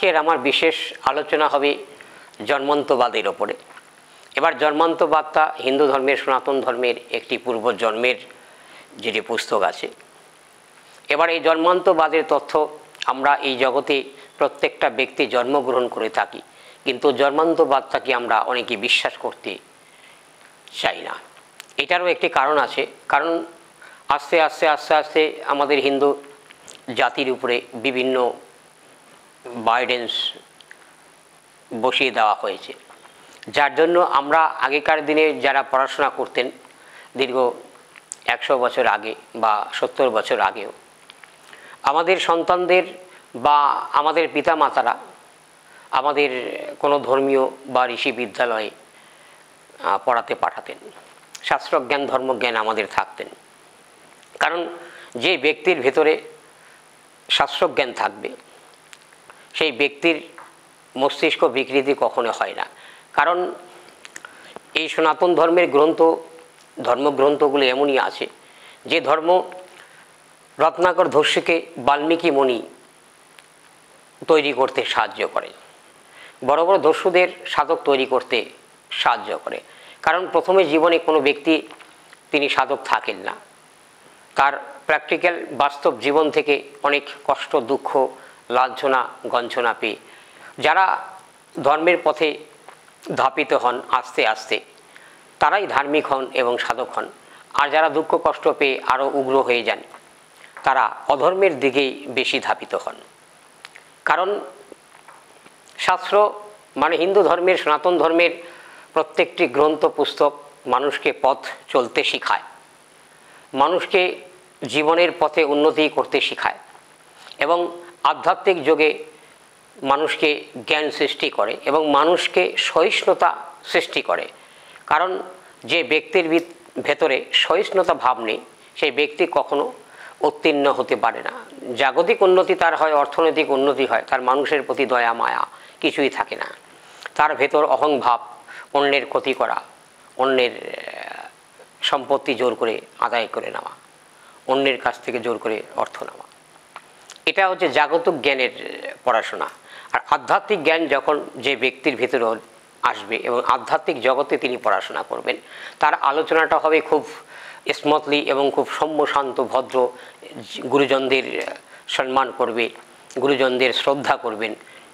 আজকের আমার বিশেষ আলোচনা হবে জন্মান্তবাদের ওপরে। এবার জন্মান্তবাদটা হিন্দু ধর্মের, সনাতন ধর্মের একটি পূর্বজন্মের যেটি পুস্তক আছে। এবার এই জন্মান্তবাদের তথ্য আমরা এই জগতে প্রত্যেকটা ব্যক্তি জন্মগ্রহণ করে থাকি, কিন্তু জন্মান্তবাদটাকে আমরা অনেকে বিশ্বাস করতে চাই না। এটারও একটি কারণ আছে, কারণ আস্তে আস্তে আস্তে আস্তে আমাদের হিন্দু জাতির উপরে বিভিন্ন বার্ডেন্স বসিয়ে দেওয়া হয়েছে, যার জন্য আমরা আগেকার দিনে যারা পড়াশোনা করতেন দীর্ঘ 100 বছর আগে বা 70 বছর আগেও, আমাদের সন্তানদের বা আমাদের পিতামাতারা আমাদের কোনো ধর্মীয় বা ঋষি বিদ্যালয়ে পড়াতে পাঠাতেন, শাস্ত্রজ্ঞান ধর্মজ্ঞান আমাদের থাকতেন। কারণ যে ব্যক্তির ভেতরে শাস্ত্রজ্ঞান থাকবে সেই ব্যক্তির মস্তিষ্ক বিকৃতি কখনো হয় না। কারণ এই সনাতন ধর্মের ধর্মগ্রন্থগুলো এমনই আছে যে ধর্ম রত্নাকর ধর্ষীকে বাল্মীকি মুনি তৈরি করতে সাহায্য করে, বড় বড় দস্যুদের সাধক তৈরি করতে সাহায্য করে। কারণ প্রথমে জীবনে কোনো ব্যক্তি তিনি সাধক থাকেন না, তার প্র্যাকটিক্যাল বাস্তব জীবন থেকে অনেক কষ্ট, দুঃখ, লাঞ্ছনা, গঞ্জনা পেয়ে যারা ধর্মের পথে ধাপিত হন আস্তে আস্তে, তারাই ধার্মিক হন এবং সাধক হন। আর যারা দুঃখ কষ্ট পেয়ে আরও উগ্র হয়ে যান, তারা অধর্মের দিকেই বেশি ধাপিত হন। কারণ শাস্ত্র মানে হিন্দু ধর্মের, সনাতন ধর্মের প্রত্যেকটি গ্রন্থ পুস্তক মানুষকে পথ চলতে শেখায়, মানুষকে জীবনের পথে উন্নতি করতে শেখায় এবং আধ্যাত্মিক যোগে মানুষকে জ্ঞান সৃষ্টি করে এবং মানুষকে সহিষ্ণুতা সৃষ্টি করে। কারণ যে ব্যক্তির ভেতরে সহিষ্ণুতা ভাব নেই, সেই ব্যক্তি কখনো উত্তীর্ণ হতে পারে না। জাগতিক উন্নতি তার হয়, অর্থনৈতিক উন্নতি হয়, তার মানুষের প্রতি দয়া মায়া কিছুই থাকে না। তার ভেতর অহংভাব, অন্যের ক্ষতি করা, অন্যের সম্পত্তি জোর করে আদায় করে নেওয়া, অন্যের কাছ থেকে জোর করে অর্থ নেওয়া, এটা হচ্ছে জাগতিক জ্ঞানের পড়াশোনা। আর আধ্যাত্মিক জ্ঞান যখন যে ব্যক্তির ভেতরে আসবে এবং আধ্যাত্মিক জগতে তিনি পড়াশোনা করবেন, তার আলোচনাটা হবে খুব স্মুথলি এবং খুব সৌম্য শান্ত ভদ্র। গুরুজনদের সম্মান করবে, গুরুজনদের শ্রদ্ধা করবেন,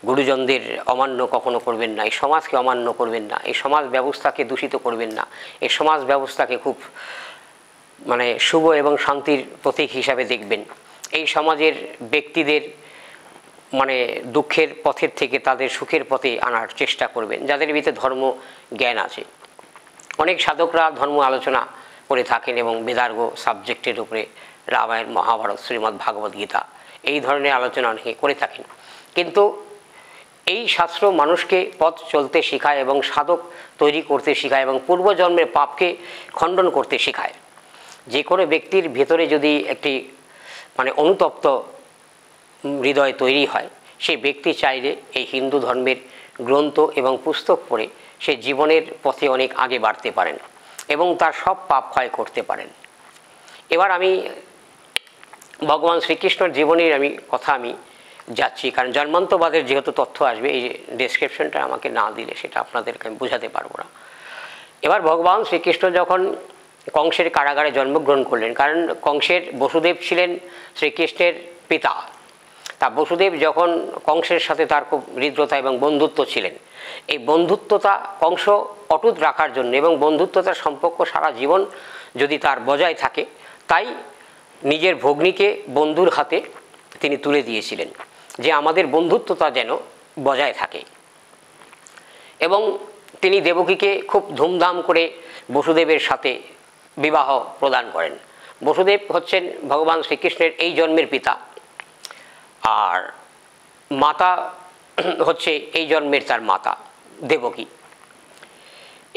গুরুজনদের অমান্য কখনো করবেন না, এই সমাজকে অমান্য করবেন না, এই সমাজ ব্যবস্থাকে দূষিত করবেন না, এই সমাজ ব্যবস্থাকে খুব মানে শুভ এবং শান্তির প্রতীক হিসাবে দেখবেন। এই সমাজের ব্যক্তিদের মানে দুঃখের পথের থেকে তাদের সুখের পথে আনার চেষ্টা করবেন, যাদের ভিতরে ধর্ম জ্ঞান আছে। অনেক সাধকরা ধর্ম আলোচনা করে থাকেন এবং বেদার্ঘ সাবজেক্টের উপরে রামায়ণ, মহাভারত, শ্রীমদ্ ভাগবত গীতা এই ধরনের আলোচনা অনেকে করে থাকেন। কিন্তু এই শাস্ত্র মানুষকে পথ চলতে শেখায় এবং সাধক তৈরি করতে শেখায় এবং পূর্বজন্মের পাপকে খণ্ডন করতে শেখায়। যে কোনো ব্যক্তির ভেতরে যদি একটি মানে অনুতপ্ত হৃদয় তৈরি হয়, সেই ব্যক্তি চাইলে এই হিন্দু ধর্মের গ্রন্থ এবং পুস্তক পড়ে সে জীবনের পথে অনেক আগে বাড়তে পারেন এবং তার সব পাপ ক্ষয় করতে পারেন। এবার আমি ভগবান শ্রীকৃষ্ণের জীবনের কথা আমি যাচ্ছি, কারণ জন্মান্তবাদের যেহেতু তথ্য আসবে, এই ডেসক্রিপশনটা আমাকে না দিলে সেটা আপনাদেরকে আমি বোঝাতে পারবো না। এবার ভগবান শ্রীকৃষ্ণ যখন কংসের কারাগারে জন্মগ্রহণ করলেন, কারণ কংসের বসুদেব ছিলেন শ্রীকৃষ্ণের পিতা। তা বসুদেব যখন কংসের সাথে তার খুব হৃদ্রতা এবং বন্ধুত্ব ছিলেন, এই বন্ধুত্বতা কংস অটুট রাখার জন্য এবং বন্ধুত্বতার সম্পর্ক সারা জীবন যদি তার বজায় থাকে, তাই নিজের ভগ্নীকে বন্ধুর হাতে তিনি তুলে দিয়েছিলেন যে আমাদের বন্ধুত্বতা যেন বজায় থাকে। এবং তিনি দেবকীকে খুব ধুমধাম করে বসুদেবের সাথে বিবাহ প্রদান করেন। বসুদেব হচ্ছেন ভগবান শ্রীকৃষ্ণের এই জন্মের পিতা, আর মাতা হচ্ছে এই জন্মের তার মাতা দেবকী।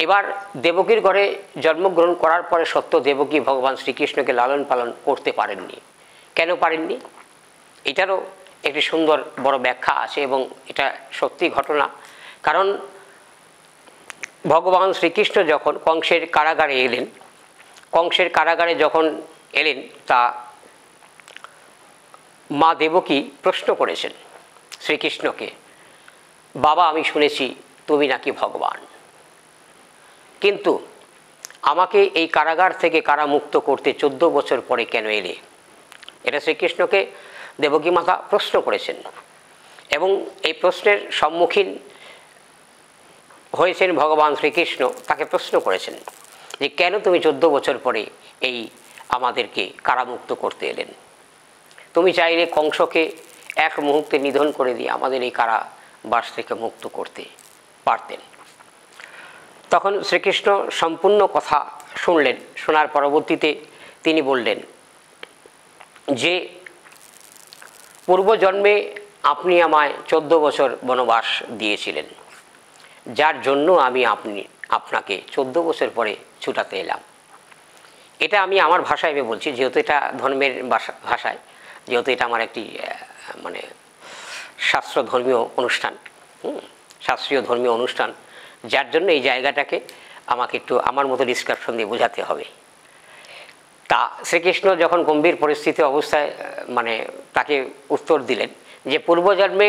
এবার দেবকীর ঘরে জন্মগ্রহণ করার পরে সত্য দেবকী ভগবান শ্রীকৃষ্ণকে লালন পালন করতে পারেননি। কেন পারেননি? এটারও একটি সুন্দর বড় ব্যাখ্যা আছে এবং এটা সত্যি ঘটনা। কারণ ভগবান শ্রীকৃষ্ণ যখন কংসের কারাগারে এলেন, কংসের কারাগারে যখন এলেন, তা মা দেবকী প্রশ্ন করেছেন শ্রীকৃষ্ণকে বাবা আমি শুনেছি তুমি নাকি ভগবান, কিন্তু আমাকে এই কারাগার থেকে কারামুক্ত করতে 14 বছর পরে কেন এলে? এটা শ্রীকৃষ্ণকে দেবকী মাতা প্রশ্ন করেছেন এবং এই প্রশ্নের সম্মুখীন হয়েছেন ভগবান শ্রীকৃষ্ণ। তাকে প্রশ্ন করেছেন যে কেন তুমি 14 বছর পরে এই আমাদেরকে কারামুক্ত করতে এলেন? তুমি চাইলে কংসকে এক মুহূর্তে নিধন করে দিয়ে আমাদের এই কারাবাস থেকে মুক্ত করতে পারতেন। তখন শ্রীকৃষ্ণ সম্পূর্ণ কথা শুনলেন। শোনার পরবর্তীতে তিনি বললেন যে পূর্বজন্মে আপনি আমায় 14 বছর বনবাস দিয়েছিলেন, যার জন্য আমি আপনাকে 14 বছর পরে ছুটাতে এলাম। এটা আমি আমার ভাষায় বলছি, যেহেতু এটা ধর্মের ভাষায়, যেহেতু এটা আমার একটি মানে শাস্ত্র ধর্মীয় অনুষ্ঠান, শাস্ত্রীয় ধর্মীয় অনুষ্ঠান, যার জন্য এই জায়গাটাকে আমাকে একটু আমার মতো ডিসক্রিপশন দিয়ে বোঝাতে হবে। তা শ্রীকৃষ্ণ যখন গম্ভীর পরিস্থিতি অবস্থায় মানে তাকে উত্তর দিলেন যে পূর্বজন্মে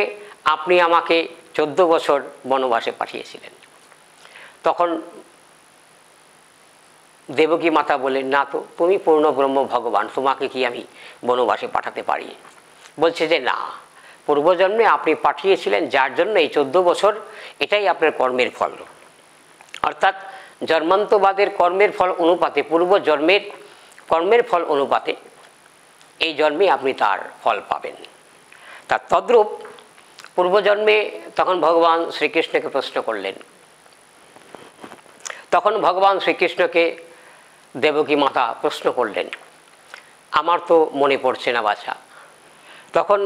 আপনি আমাকে 14 বছর বনবাসে পাঠিয়েছিলেন, তখন দেবকী মাতা বললেন না তো, তুমি পূর্ণ ব্রহ্ম ভগবান, তোমাকে কি আমি বনবাসে পাঠাতে পারি? বলছে যে না, পূর্বজন্মে আপনি পাঠিয়েছিলেন, যার জন্য এই 14 বছর এটাই আপনার কর্মের ফল। অর্থাৎ জন্মান্তবাদের কর্মের ফল অনুপাতে, পূর্বজন্মের কর্মের ফল অনুপাতে এই জন্মে আপনি তার ফল পাবেন। তার তদ্রূপ পূর্বজন্মে তখন ভগবান শ্রীকৃষ্ণকে প্রশ্ন করলেন। তখন ভগবান শ্রীকৃষ্ণকে দেবকী মাতা প্রশ্ন করলেন, আমার তো মনে পড়ছে না বাছা। তখন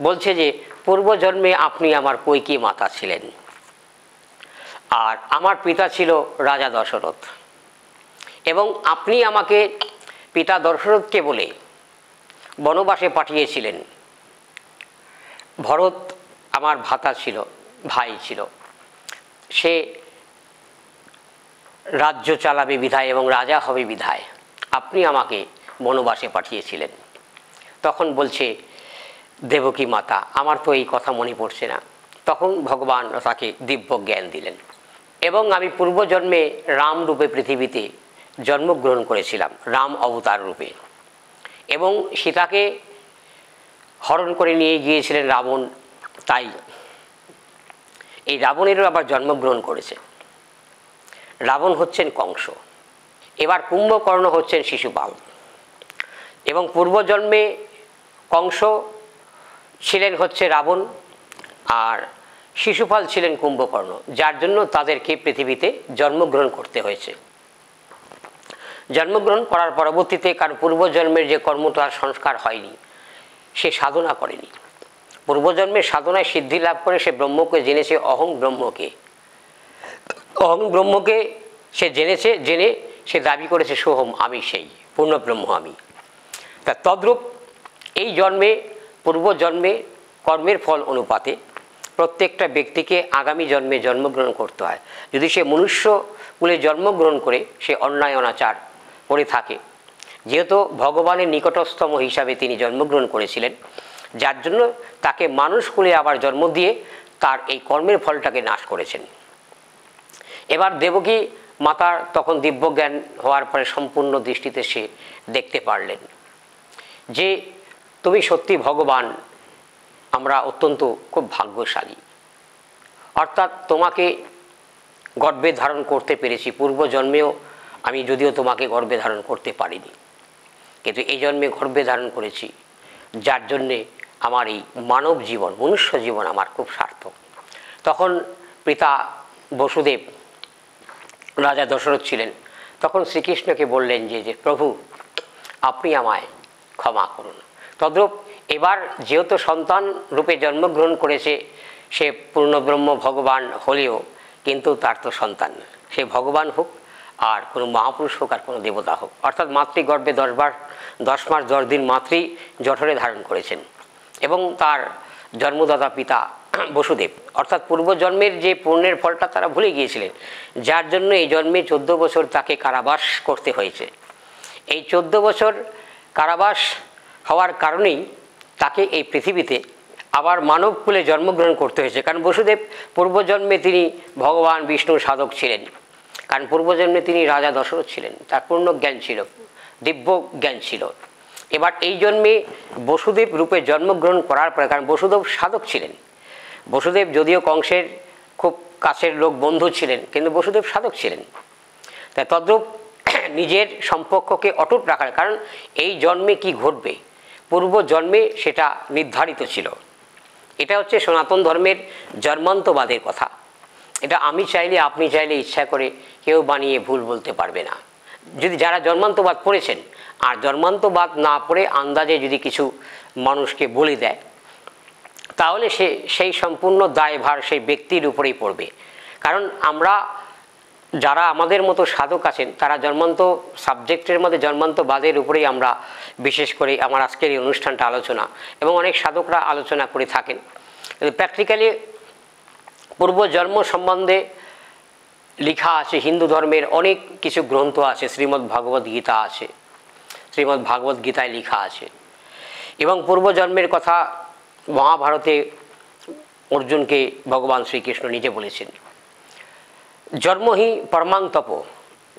বলছে যে পূর্বজন্মে আপনি আমার কৈকেয়ী মাতা ছিলেন, আর আমার পিতা ছিল রাজা দশরথ, এবং আপনি আমাকে পিতা দশরথকে বলে বনবাসে পাঠিয়েছিলেন। ভরত আমার ভাতা ছিল, ভাই ছিল, সে রাজ্য চালাবে বিধায় এবং রাজা হবে বিধায় আপনি আমাকে বনবাসে পাঠিয়েছিলেন। তখন বলছে দেবকী মাতা, আমার তো এই কথা মনে পড়ছে না। তখন ভগবান তাকে দিব্য জ্ঞান দিলেন এবং আমি পূর্বজন্মে রাম রূপে পৃথিবীতে জন্মগ্রহণ করেছিলাম, রাম অবতার রূপে, এবং সীতাকে হরণ করে নিয়ে গিয়েছিলেন রাবণ। তাই এই রাবণেরও আবার জন্মগ্রহণ করেছে। রাবণ হচ্ছেন কংস, এবার কুম্ভকর্ণ হচ্ছেন শিশুপাল, এবং পূর্বজন্মে কংস ছিলেন হচ্ছে রাবণ আর শিশুপাল ছিলেন কুম্ভকর্ণ, যার জন্য তাদেরকে পৃথিবীতে জন্মগ্রহণ করতে হয়েছে। জন্মগ্রহণ করার পরবর্তীতে কারণ পূর্বজন্মের যে কর্ম তার সংস্কার হয়নি, সে সাধনা করেনি। পূর্বজন্মের সাধনায় সিদ্ধি লাভ করে সে ব্রহ্মকে জেনেছে, অহং ব্রহ্মকে, অহং ব্রহ্মকে সে জেনেছে, জেনে সে দাবি করেছে সোহম, আমি সেই পূর্ণ ব্রহ্ম আমি। তা তদ্রূপ এই জন্মে পূর্বজন্মে কর্মের ফল অনুপাতে প্রত্যেকটা ব্যক্তিকে আগামী জন্মে জন্মগ্রহণ করতে হয়। যদি সে মনুষ্য কুলে জন্মগ্রহণ করে সে অন্যায় অনাচার করে থাকে, যেহেতু ভগবানের নিকটস্থম হিসাবে তিনি জন্মগ্রহণ করেছিলেন, যার জন্য তাকে মানুষ কুলে আবার জন্ম দিয়ে তার এই কর্মের ফলটাকে নাশ করেছেন। এবার দেবকী মাতার তখন দিব্যজ্ঞান হওয়ার পরে সম্পূর্ণ দৃষ্টিতে সে দেখতে পারলেন যে তুমি সত্যি ভগবান, আমরা অত্যন্ত খুব ভাগ্যশালী। অর্থাৎ তোমাকে গর্ভে ধারণ করতে পেরেছি, পূর্বজন্মেও আমি যদিও তোমাকে গর্ভে ধারণ করতে পারিনি, কিন্তু এই জন্মে গর্ভে ধারণ করেছি, যার জন্যে আমার এই মানব জীবন, মনুষ্য জীবন আমার খুব সার্থক। তখন পিতা বসুদেব রাজা দশরথ ছিলেন, তখন শ্রীকৃষ্ণকে বললেন যে প্রভু আপনি আমায় ক্ষমা করুন। তদ্রূপ এবার যেহেতু সন্তান রূপে জন্মগ্রহণ করেছে, সে পূর্ণব্রহ্ম ভগবান হলেও কিন্তু তার তো সন্তান, সে ভগবান হোক আর কোনো মহাপুরুষ হোক আর কোনো দেবতা হোক, অর্থাৎ মাতৃগর্ভে 10 মাস 10 দিন মাতৃ জঠরে ধারণ করেছেন, এবং তার জন্মদাতা পিতা বসুদেব অর্থাৎ পূর্বজন্মের যে পুণ্যের ফলটা তারা ভুলে গিয়েছিলেন, যার জন্য এই জন্মে 14 বছর তাকে কারাবাস করতে হয়েছে। এই 14 বছর কারাবাস হওয়ার কারণেই তাকে এই পৃথিবীতে আবার মানব কুলে জন্মগ্রহণ করতে হয়েছে, কারণ বসুদেব পূর্বজন্মে তিনি ভগবান বিষ্ণুর সাধক ছিলেন, কারণ পূর্বজন্মে তিনি রাজা দশরথ ছিলেন, তার পূর্ণ জ্ঞান ছিল, দিব্য জ্ঞান ছিল। এবার এই জন্মে বসুদেব রূপে জন্মগ্রহণ করার পরে, কারণ বসুদেব সাধক ছিলেন, বসুদেব যদিও কংসের খুব কাছের লোক, বন্ধু ছিলেন, কিন্তু বসুদেব সাধক ছিলেন। তাই তদ্রূপ নিজের সম্পর্ককে অটুট রাখার, কারণ এই জন্মে কি ঘটবে পূর্ব জন্মে সেটা নির্ধারিত ছিল। এটা হচ্ছে সনাতন ধর্মের জন্মান্তবাদের কথা। এটা আমি চাইলে, আপনি চাইলে, ইচ্ছা করে কেউ বানিয়ে ভুল বলতে পারবে না। যদি যারা জন্মান্তবাদ পড়েছেন, আর জন্মান্তবাদ না পড়ে আন্দাজে যদি কিছু মানুষকে বলে দেয়, তাহলে সেই সম্পূর্ণ দায়ভার সেই ব্যক্তির উপরেই পড়বে। কারণ আমরা যারা আমাদের মতো সাধক আছেন, তারা জন্মান্ত সাবজেক্টের মধ্যে জন্মান্তবাদের উপরেই আমরা বিশেষ করে আমার আজকের এই অনুষ্ঠানটা আলোচনা, এবং অনেক সাধকরা আলোচনা করে থাকেন। প্র্যাকটিক্যালি পূর্বজন্ম সম্বন্ধে লেখা আছে, হিন্দু ধর্মের অনেক কিছু গ্রন্থ আছে, শ্রীমদ্ ভাগবত গীতা আছে, শ্রীমদ্ ভাগবত গীতায় লেখা আছে। এবং পূর্বজন্মের কথা মহাভারতে অর্জুনকে ভগবান শ্রীকৃষ্ণ নিজে বলেছেন, জন্মহি পরমাং তপ,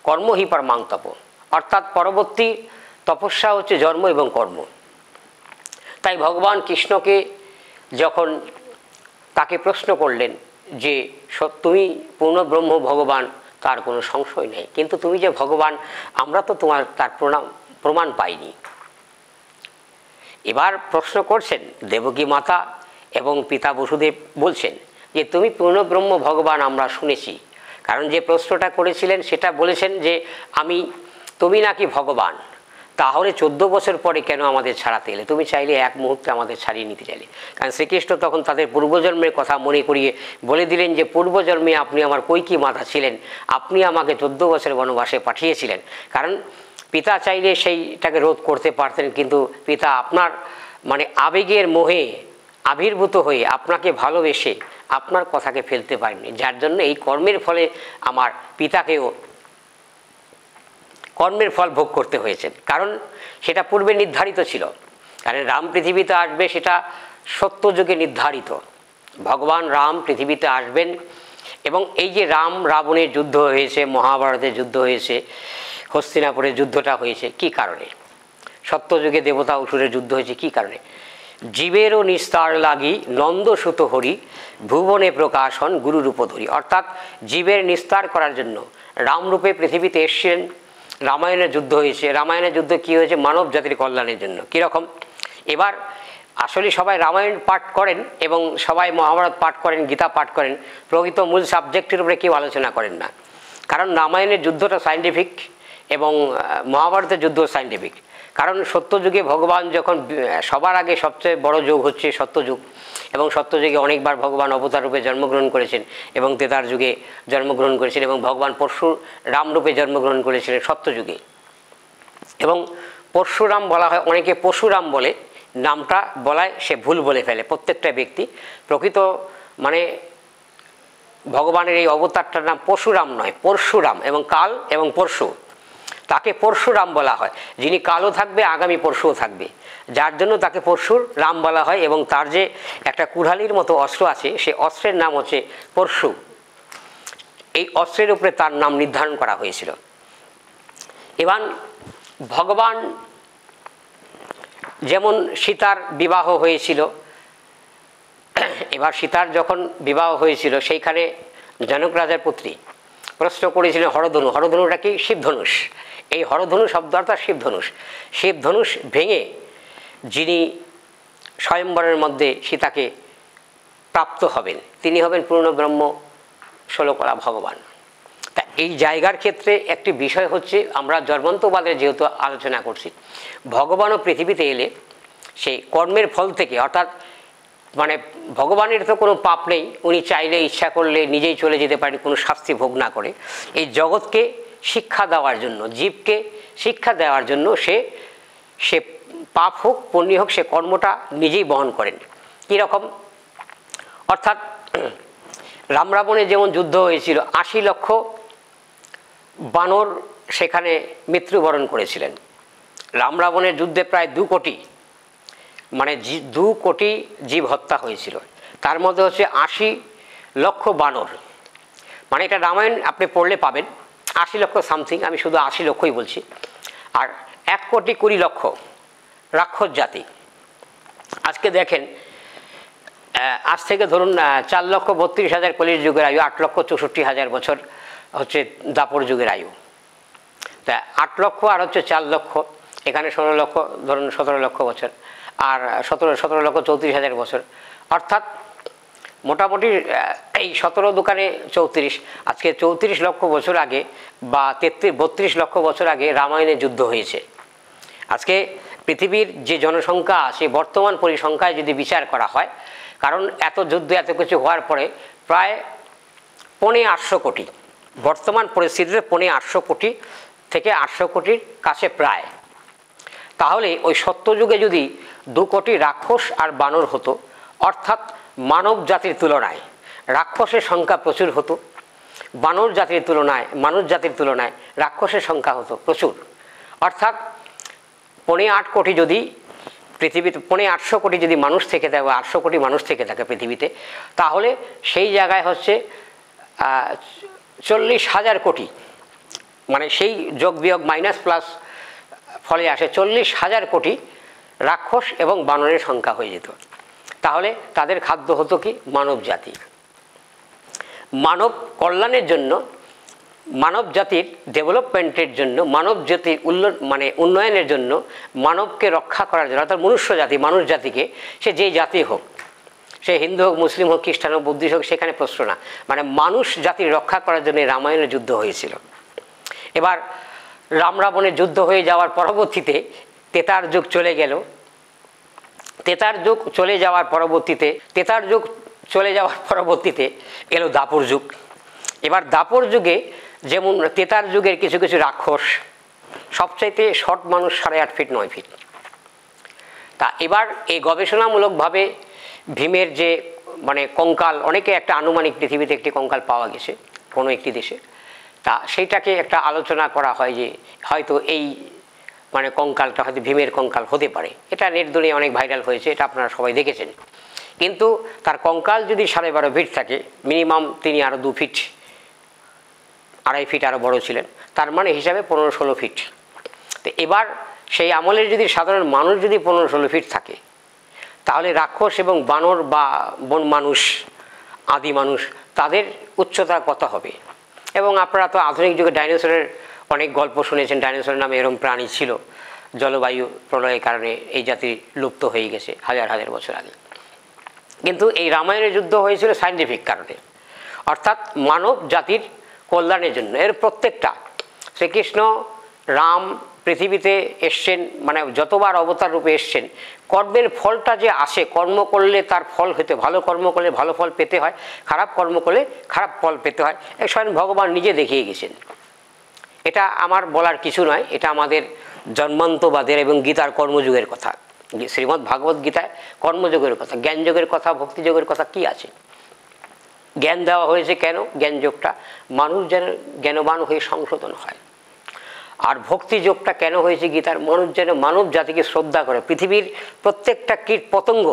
কর্মহি পরমাং তপ, অর্থাৎ পরবর্তী তপস্যা হচ্ছে জন্ম এবং কর্ম। তাই ভগবান কৃষ্ণকে যখন তাকে প্রশ্ন করলেন যে তুমি পূর্ণ ব্রহ্ম ভগবান, তার কোনো সংশয় নেই, কিন্তু তুমি যে ভগবান আমরা তো তার প্রমাণ পাইনি। এবার প্রশ্ন করছেন দেবকী মাতা এবং পিতা বসুদেব, বলছেন যে তুমি পূর্ণ ব্রহ্ম ভগবান আমরা শুনেছি, কারণ যে প্রশ্নটা করেছিলেন সেটা বলেছেন যে তুমি নাকি ভগবান, তাহলে 14 বছর পরে কেন আমাদের ছাড়াতে এলে? তুমি চাইলে এক মুহূর্তে আমাদের ছাড়িয়ে নিতে চাইলে। কারণ শ্রীকৃষ্ণ তখন তাদের পূর্বজন্মের কথা মনে করিয়ে বলে দিলেন যে পূর্বজন্মে আপনি আমার কৈকি মাতা ছিলেন, আপনি আমাকে 14 বছর বনবাসে পাঠিয়েছিলেন। কারণ পিতা চাইলে সেইটাকে রোধ করতে পারতেন, কিন্তু পিতা আপনার আবেগের মোহে আবির্ভূত হয়ে আপনাকে ভালোবেসে আপনার কথাকে ফেলতে পারেননি, যার জন্য এই কর্মের ফলে আমার পিতাকেও কর্মের ফল ভোগ করতে হয়েছে। কারণ সেটা পূর্বে নির্ধারিত ছিল, কারণ রাম পৃথিবীতে আসবে সেটা সত্যযুগে নির্ধারিত। ভগবান রাম পৃথিবীতে আসবেন, এবং এই যে রাম রাবণের যুদ্ধ হয়েছে, মহাভারতের যুদ্ধ হয়েছে, হস্তিনাপুরের যুদ্ধটা হয়েছে কি কারণে? সত্যযুগে দেবতা অসুরের যুদ্ধ হয়েছে কি কারণে? জীবেরও নিস্তার লাগি নন্দসুত হরি, ভুবনে প্রকাশন গুরুরূপ ধরি। অর্থাৎ জীবের নিস্তার করার জন্য রামরূপে পৃথিবীতে এসছেন। রামায়ণের যুদ্ধ হয়েছে, রামায়ণের যুদ্ধ কী হয়েছে? মানব জাতির কল্যাণের জন্য। কীরকম? এবার আসলে সবাই রামায়ণ পাঠ করেন এবং সবাই মহাভারত পাঠ করেন, গীতা পাঠ করেন, প্রকৃত মূল সাবজেক্টের উপরে কেউ আলোচনা করেন না। কারণ রামায়ণের যুদ্ধটা সায়েন্টিফিক এবং মহাভারতের যুদ্ধ সায়েন্টিফিক। কারণ সত্যযুগে ভগবান যখন সবার আগে সবচেয়ে বড় যুগ হচ্ছে সত্যযুগ, এবং সত্যযুগে অনেকবার ভগবান অবতার রূপে জন্মগ্রহণ করেছেন এবং তেতার যুগে জন্মগ্রহণ করেছেন, এবং ভগবান পরশুরাম রূপে জন্মগ্রহণ করেছিলেন সত্যযুগে। এবং পরশুরাম বলা হয়, অনেকে পরশুরাম বলে, নামটা বলায় সে ভুল বলে ফেলে প্রত্যেকটা ব্যক্তি। প্রকৃত ভগবানের এই অবতারটার নাম পরশুরাম নয়, পরশুরাম, এবং কাল এবং পরশু, তাকে পরশুরাম বলা হয়। যিনি কালও থাকবে, আগামী পরশুও থাকবে, যার জন্য তাকে পরশুর রাম বলা হয়। এবং তার যে একটা কুড়ালির মতো অস্ত্র আছে, সে অস্ত্রের নাম হচ্ছে পরশু। এই অস্ত্রের উপরে তার নাম নির্ধারণ করা হয়েছিল। এবার ভগবান যেমন সীতার বিবাহ হয়েছিল, এবার সীতার যখন বিবাহ হয়েছিল সেইখানে জনক রাজার পুত্রী প্রশ্ন করেছিলেন হরধনু। হরধনুটা কি? শিবধনুষ। এই হরধনু শব্দ অর্থাৎ শিবধনুষ। শিবধনুষ ভেঙে যিনি স্বয়ম্বরের মধ্যে সীতাকে প্রাপ্ত হবেন, তিনি হবেন পূর্ণ ব্রহ্ম ষোলকলা ভগবান। তা এই জায়গার ক্ষেত্রে একটি বিষয় হচ্ছে, আমরা জন্মান্তবাদের যেহেতু আলোচনা করছি, ভগবানও পৃথিবীতে এলে সেই কর্মের ফল থেকে, অর্থাৎ ভগবানের তো কোনো পাপ নেই, উনি চাইলে ইচ্ছা করলে নিজেই চলে যেতে পারেন কোনো শাস্তি ভোগ না করে। এই জগৎকে শিক্ষা দেওয়ার জন্য, জীবকে শিক্ষা দেওয়ার জন্য সে পাপ হোক পুণ্য হোক, সে কর্মটা নিজেই বহন করেন। কীরকম? অর্থাৎ রাম রাবণের যেমন যুদ্ধ হয়েছিল, ৮০ লক্ষ বানর সেখানে মৃত্যুবরণ করেছিলেন। রাম রাবণের যুদ্ধে প্রায় 2 কোটি মানে 2 কোটি জীব হত্যা হয়েছিল, তার মধ্যে হচ্ছে 80 লক্ষ বানর। মানে এটা রামায়ণ আপনি পড়লে পাবেন 80 লক্ষ সামথিং, আমি শুধু 80 লক্ষই বলছি। আর 1 কোটি 20 লক্ষ রাক্ষস জাতি। আজকে দেখেন আজ থেকে ধরুন 4,32,000 কলির যুগের আয়ু, 8,64,000 বছর হচ্ছে দাপর যুগের আয়ু। তা 8 লক্ষ আর হচ্ছে 4 লক্ষ, এখানে 16 লক্ষ, ধরুন 17 লক্ষ বছর, আর 17,34,000 বছর, অর্থাৎ মোটামুটি এই 17 দোকানে 34, আজকে 34 লক্ষ বছর আগে বা 32 লক্ষ বছর আগে রামায়ণে যুদ্ধ হয়েছে। আজকে পৃথিবীর যে জনসংখ্যা আছে বর্তমান পরিসংখ্যায় যদি বিচার করা হয়, কারণ এত যুদ্ধ এত কিছু হওয়ার পরে প্রায় 850 কোটি, বর্তমান পরিস্থিতিতে 850 কোটি থেকে 800 কোটির কাছে প্রায়। তাহলে ওই সত্যযুগে যদি 2 কোটি রাক্ষস আর বানর হতো, অর্থাৎ মানব জাতির তুলনায় রাক্ষসের সংখ্যা প্রচুর হতো, বানর জাতির তুলনায় মানুষ জাতির তুলনায় রাক্ষসের সংখ্যা হতো প্রচুর। অর্থাৎ 8.5 কোটি যদি পৃথিবীতে 850 কোটি যদি মানুষ থেকে থাকে বা 800 কোটি মানুষ থেকে থাকে পৃথিবীতে, তাহলে সেই জায়গায় হচ্ছে 40,000 কোটি, মানে সেই যোগ বিয়োগ মাইনাস প্লাস ফলে আসে 40,000 কোটি রাক্ষস এবং বানরের সংখ্যা হয়ে যেত। তাহলে তাদের খাদ্য হতো কি? মানব জাতি। মানব কল্যাণের জন্য, মানব জাতির ডেভেলপমেন্টের জন্য, মানব জাতির উন্নয়নের জন্য, মানবকে রক্ষা করার জন্য, অর্থাৎ মনুষ্য জাতি, মানুষ জাতিকে, সে যেই জাতি হোক, সে হিন্দু হোক, মুসলিম হোক, খ্রিস্টান হোক, বুদ্ধিস্ট হোক, সেখানে প্রশ্ন না, মানে মানুষ জাতির রক্ষা করার জন্য রামায়ণের যুদ্ধ হয়েছিল। এবার রাম রাবণের যুদ্ধ হয়ে যাওয়ার পরবর্তীতে তেতার যুগ চলে গেল। তেতার যুগ চলে যাওয়ার পরবর্তীতে এলো দাপর যুগ। এবার দাপর যুগে যেমন তেতার যুগের কিছু কিছু রাক্ষস, সবচাইতে শর্ট মানুষ 8.5 ফিট 9 ফিট। তা এবার এই গবেষণামূলকভাবে ভীমের যে কঙ্কাল, অনেকে একটা আনুমানিক পৃথিবীতে একটি কঙ্কাল পাওয়া গেছে কোনো একটি দেশে, তা সেইটাকে একটা আলোচনা করা হয় যে হয়তো এই কঙ্কালটা হয়তো ভীমের কঙ্কাল হতে পারে। এটা নেট দুনিয়ায় অনেক ভাইরাল হয়েছে, এটা আপনারা সবাই দেখেছেন। কিন্তু তার কঙ্কাল যদি 12.5 ফিট থাকে, মিনিমাম তিনি আরও 2 ফিট 2.5 ফিট আরও বড় ছিলেন, তার মানে হিসাবে 15-16 ফিট। তো এবার সেই আমলের যদি সাধারণ মানুষ যদি 15-16 ফিট থাকে, তাহলে রাক্ষস এবং বানর বা বন মানুষ, আদি মানুষ, তাদের উচ্চতা কত হবে? এবং আপনারা তো আধুনিক যুগে ডাইনোসরের অনেক গল্প শুনেছেন, ডাইনোসরের নামে এরকম প্রাণী ছিল, জলবায়ু প্রলয়ের কারণে এই জাতি লুপ্ত হয়ে গেছে হাজার হাজার বছর আগে। কিন্তু এই রামায়ণের যুদ্ধ হয়েছিল সায়েন্টিফিক কারণে, অর্থাৎ মানব জাতির কল্যাণের জন্য। এর প্রত্যেকটা শ্রীকৃষ্ণ রাম পৃথিবীতে এসছেন, যতবার অবতার রূপে এসছেন, কর্মের ফলটা যে আসে, কর্ম করলে তার ফল হতে, ভালো কর্ম করলে ভালো ফল পেতে হয়, খারাপ কর্ম করলে খারাপ ফল পেতে হয়, স্বয়ং ভগবান নিজে দেখিয়ে গেছেন। এটা আমার বলার কিছু নয়, এটা আমাদের জন্মান্তবাদের এবং গীতার কর্মযুগের কথা। শ্রীমদ্ ভাগবত গীতায় কর্মযোগের কথা, জ্ঞানযোগের কথা, ভক্তিযোগের কথা কি আছে? জ্ঞান দেওয়া হয়েছে কেন? জ্ঞানযোগটা মানুষ যেন জ্ঞানবান হয়ে সংশোধন হয়। আর ভক্তিযোগটা কেন হয়েছে গীতার? মানুষ যেন মানব জাতিকে শ্রদ্ধা করে, পৃথিবীর প্রত্যেকটা কীট পতঙ্গ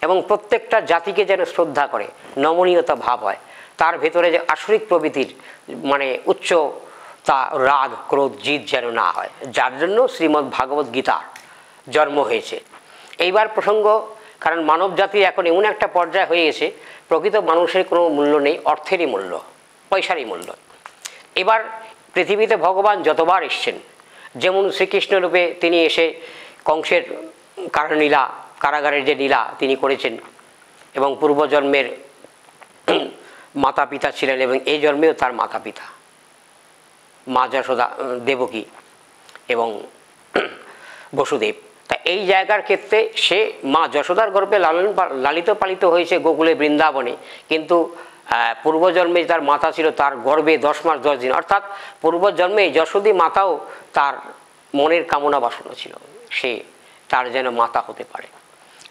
এবং প্রত্যেকটা জাতিকে যেন শ্রদ্ধা করে, নমনীয়তা ভাব হয়, তার ভেতরে যে আসরিক প্রবৃত্তির উচ্চতা, রাগ, ক্রোধ, জিদ যেন না হয়, যার জন্য শ্রীমদ্ ভাগবত গীতার জন্ম হয়েছে। এইবার প্রসঙ্গ, কারণ মানব জাতি এখন এমন একটা পর্যায়ে হয়ে গেছে, প্রকৃত মানুষের কোনো মূল্য নেই, অর্থেরই মূল্য, পয়সারই মূল্য। এবার পৃথিবীতে ভগবান যতবার এসছেন, যেমন শ্রীকৃষ্ণ রূপে তিনি এসে কংসের কারালীলা, কারাগারের যে লীলা তিনি করেছেন, এবং পূর্বজন্মের মাতা পিতা ছিলেন, এবং এই জন্মেও তার মাতা পিতা মা যশোদা, দেবকী এবং বসুদেব। তা এই জায়গার ক্ষেত্রে সে মা যশোদার গর্ভে লালিত পালিত হয়েছে গোকুলে বৃন্দাবনে, কিন্তু পূর্বজন্মে তার মাতা ছিল তার গর্ভে 10 মাস 10 দিন, অর্থাৎ পূর্বজন্মে যশোদী মাতাও তার মনের কামনা বাসনা ছিল, সে তার যেন মাতা হতে পারে।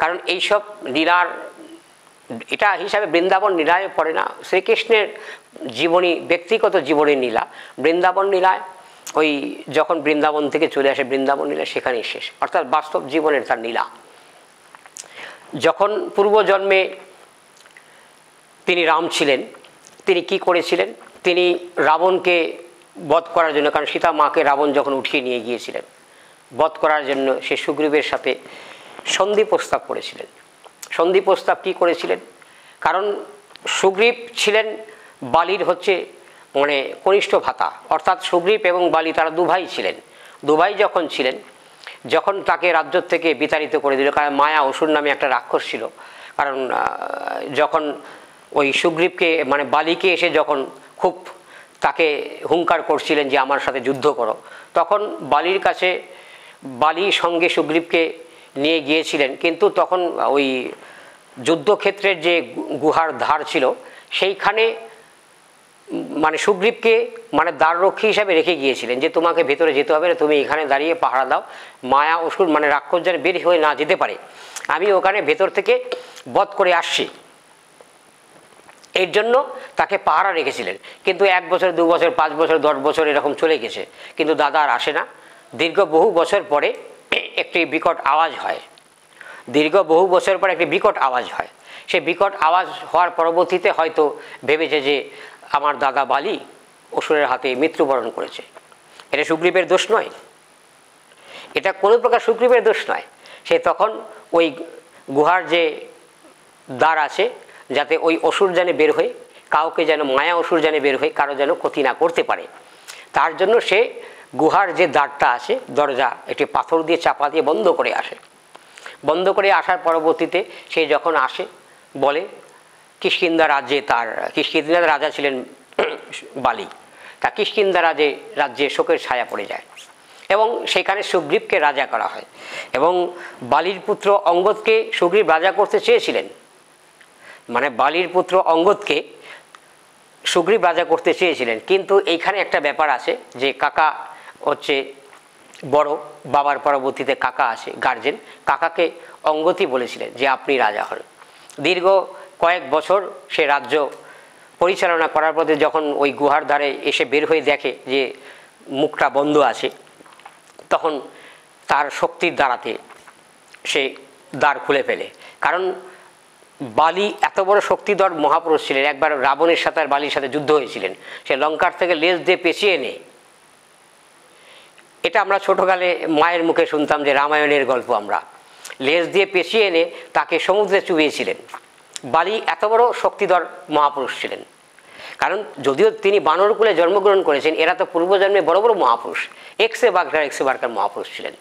কারণ এইসব লীলার এটা হিসাবে বৃন্দাবন লীলায় পড়ে না, শ্রীকৃষ্ণের জীবনী, ব্যক্তিগত জীবনের লীলা। বৃন্দাবন লীলায় ওই যখন বৃন্দাবন থেকে চলে আসে, বৃন্দাবন লীলা সেখানেই শেষ, অর্থাৎ বাস্তব জীবনের তার লীলা। যখন পূর্বজন্মে তিনি রাম ছিলেন, তিনি কি করেছিলেন, তিনি রাবণকে বধ করার জন্য, কারণ সীতা মাকে রাবণ যখন উঠিয়ে নিয়ে গিয়েছিলেন বধ করার জন্য, সে সুগ্রীবের সাথে সন্ধি প্রস্তাব করেছিলেন। সন্ধি প্রস্তাব কী করেছিলেন, কারণ সুগ্রীব ছিলেন বালির হচ্ছে মানে কনিষ্ঠ ভ্রাতা, অর্থাৎ সুগ্রীব এবং বালি তারা দুভাই ছিলেন। দুভাই যখন ছিলেন, যখন তাকে রাজ্য থেকে বিতাড়িত করে দিল, কারণ মায়া অসুর নামে একটা রাক্ষস ছিল, কারণ যখন ওই সুগ্রীবকে মানে বালিকে এসে যখন খুব তাকে হুঙ্কার করছিলেন যে আমার সাথে যুদ্ধ করো, তখন বালির কাছে বালি সঙ্গে সুগ্রীবকে নিয়ে গিয়েছিলেন, কিন্তু তখন ওই যুদ্ধক্ষেত্রের যে গুহার ধার ছিল সেইখানে মানে সুগ্রীবকে মানে দ্বাররক্ষী হিসাবে রেখে গিয়েছিলেন, যে তোমাকে ভেতরে যেতে হবে না, তুমি এখানে দাঁড়িয়ে পাহারা দাও, মায়া অসুর মানে রাক্ষস যেন বের হয়ে না যেতে পারে, আমি ওখানে ভেতর থেকে বধ করে আসছি, এর জন্য তাকে পাহারা রেখেছিলেন। কিন্তু 1 বছর 2 বছর 5 বছর 10 বছর এরকম চলে গেছে, কিন্তু দাদা আর আসে না। দীর্ঘ বহু বছর পরে একটি বিকট আওয়াজ হয়, দীর্ঘ বহু বছর পরে একটি বিকট আওয়াজ হয়। সে বিকট আওয়াজ হওয়ার পরবর্তীতে হয়তো ভেবেছে যে আমার দাদা বালি অসুরের হাতে মৃত্যুবরণ করেছে। এটা সুগ্রীবের দোষ নয়, এটা কোনো প্রকার সুগ্রীবের দোষ নয়। সে তখন ওই গুহার যে দ্বার আছে, যাতে ওই অসুর যেন বের হয়ে কাউকে যেন মায়া অসুর যেন বের হয়ে কারো যেন ক্ষতি না করতে পারে, তার জন্য সে গুহার যে দ্বারটা আছে, দরজা একটি পাথর দিয়ে চাপা দিয়ে বন্ধ করে আসে। বন্ধ করে আসার পরবর্তীতে সে যখন আসে বলে কিষ্কিন্ধা রাজ্যে, তার কিষ্কিন্ধা রাজা ছিলেন বালি, তা কিষ্কিন্ধা রাজ্যে শোকের ছায়া পড়ে যায় এবং সেখানে সুগ্রীবকে রাজা করা হয়। এবং বালির পুত্র অঙ্গদকে সুগ্রীব রাজা করতে চেয়েছিলেন, মানে বালির পুত্র অঙ্গদকে সুগ্রীব রাজা করতে চেয়েছিলেন, কিন্তু এইখানে একটা ব্যাপার আছে যে কাকা হচ্ছে বড়, বাবার পরবর্তীতে কাকা আসে গার্জেন, কাকাকে অঙ্গদই বলেছিলেন যে আপনি রাজা হন। দীর্ঘ কয়েক বছর সে রাজ্য পরিচালনা করার পরে যখন ওই গুহার ধারে এসে বের হয়ে দেখে যে মুখটা বন্ধ আছে, তখন তার শক্তির দ্বারাতে সে দ্বার খুলে ফেলে। কারণ বালি এত বড় শক্তিধর মহাপুরুষ ছিলেন, একবার রাবণের সাথে আর বালির সাথে যুদ্ধ হয়েছিলেন, সে লঙ্কার থেকে লেজ দিয়ে পেঁচিয়ে এনে, এটা আমরা ছোটোকালে মায়ের মুখে শুনতাম যে রামায়ণের গল্প, আমরা লেজ দিয়ে পেঁচিয়ে এনে তাকে সমুদ্রে চুবিয়েছিলেন। বালি এত বড় শক্তিধর মহাপুরুষ ছিলেন, কারণ যদিও তিনি বানরকুলে জন্মগ্রহণ করেছেন, এরা তো পূর্বজন্মে বড় বড় মহাপুরুষ, একশে বারকার মহাপুরুষ ছিলেন।